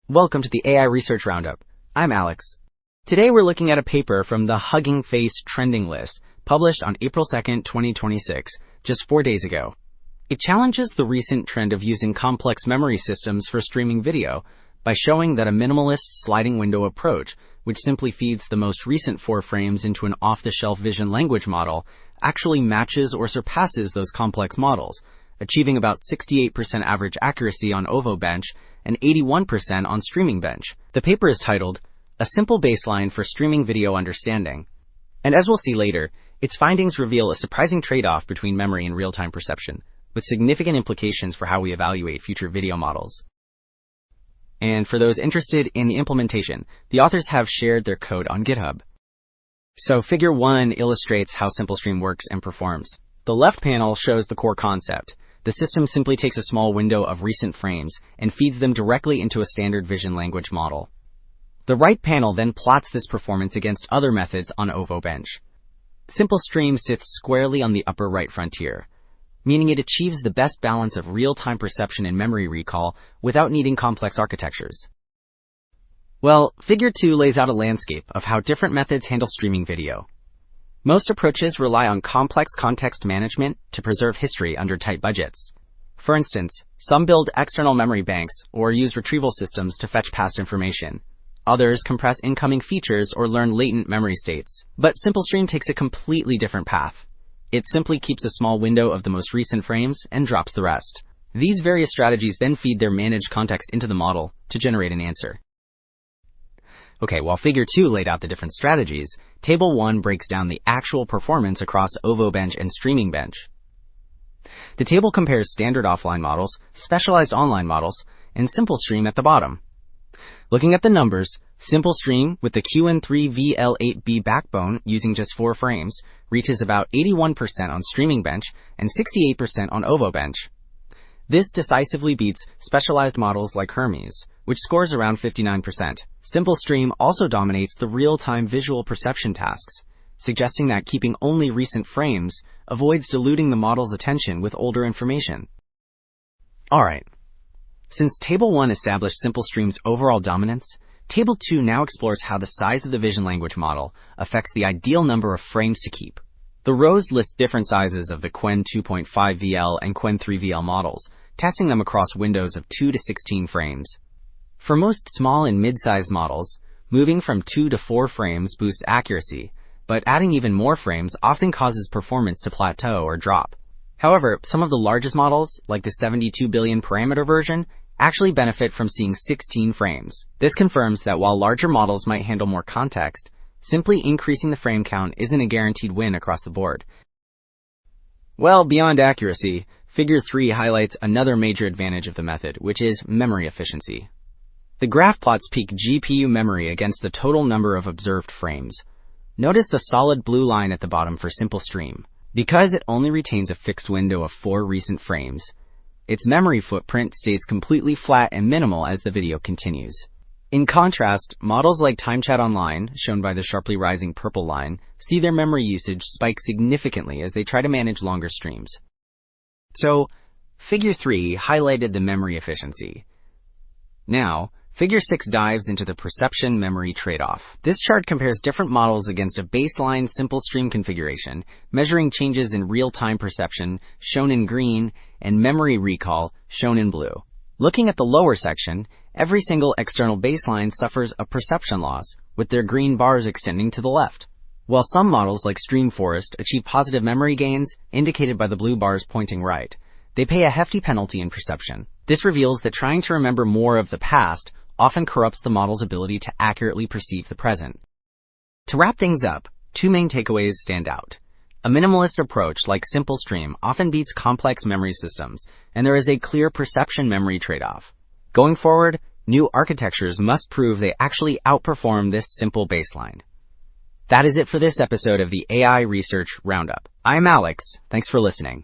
Welcome to the AI Research Roundup. I'm Alex. Today we're looking at a paper from the Hugging Face Trending List, published on April 2nd, 2026, just 4 days ago. It challenges the recent trend of using complex memory systems for streaming video by showing that a minimalist sliding window approach, which simply feeds the most recent 4 frames into an off-the-shelf vision language model, actually matches or surpasses those complex models, achieving about 68% average accuracy on OVO-Bench and 81% on StreamingBench. The paper is titled, A Simple Baseline for Streaming Video Understanding. And as we'll see later, its findings reveal a surprising trade-off between memory and real-time perception, with significant implications for how we evaluate future video models. And for those interested in the implementation, the authors have shared their code on GitHub. So Figure 1 illustrates how SimpleStream works and performs. The left panel shows the core concept. The system simply takes a small window of recent frames and feeds them directly into a standard vision language model. The right panel then plots this performance against other methods on OVO-Bench. SimpleStream sits squarely on the upper right frontier, meaning it achieves the best balance of real-time perception and memory recall without needing complex architectures. Well, Figure 2 lays out a landscape of how different methods handle streaming video. Most approaches rely on complex context management to preserve history under tight budgets. For instance, some build external memory banks or use retrieval systems to fetch past information. Others compress incoming features or learn latent memory states. But SimpleStream takes a completely different path. It simply keeps a small window of the most recent frames and drops the rest. These various strategies then feed their managed context into the model to generate an answer. Okay, while Figure 2 laid out the different strategies, Table 1 breaks down the actual performance across OVO-Bench and StreamingBench. The table compares standard offline models, specialized online models, and SimpleStream at the bottom. Looking at the numbers, SimpleStream, with the QN3 VL8B backbone using just 4 frames, reaches about 81% on StreamingBench and 68% on OVO-Bench. This decisively beats specialized models like Hermes, which scores around 59%. SimpleStream also dominates the real-time visual perception tasks, suggesting that keeping only recent frames avoids diluting the model's attention with older information. Alright, since Table 1 established SimpleStream's overall dominance, Table 2 now explores how the size of the vision language model affects the ideal number of frames to keep. The rows list different sizes of the Qwen 2.5 VL and Qwen 3 VL models, testing them across windows of 2 to 16 frames. For most small and mid-sized models, moving from 2 to 4 frames boosts accuracy, but adding even more frames often causes performance to plateau or drop. However, some of the largest models, like the 72 billion parameter version, actually benefit from seeing 16 frames. This confirms that while larger models might handle more context, simply increasing the frame count isn't a guaranteed win across the board. Well, beyond accuracy, Figure 3 highlights another major advantage of the method, which is memory efficiency. The graph plots peak GPU memory against the total number of observed frames. Notice the solid blue line at the bottom for SimpleStream. Because it only retains a fixed window of 4 recent frames, its memory footprint stays completely flat and minimal as the video continues. In contrast, models like TimeChat Online, shown by the sharply rising purple line, see their memory usage spike significantly as they try to manage longer streams. So, Figure 3 highlighted the memory efficiency. Now, Figure 6 dives into the perception-memory trade-off. This chart compares different models against a baseline SimpleStream configuration, measuring changes in real-time perception, shown in green, and memory recall, shown in blue. Looking at the lower section, every single external baseline suffers a perception loss, with their green bars extending to the left. While some models like StreamForest achieve positive memory gains, indicated by the blue bars pointing right, they pay a hefty penalty in perception. This reveals that trying to remember more of the past often corrupts the model's ability to accurately perceive the present. To wrap things up, 2 main takeaways stand out. A minimalist approach like SimpleStream often beats complex memory systems, and there is a clear perception memory trade-off. Going forward, new architectures must prove they actually outperform this simple baseline. That is it for this episode of the AI Research Roundup. I'm Alex. Thanks for listening.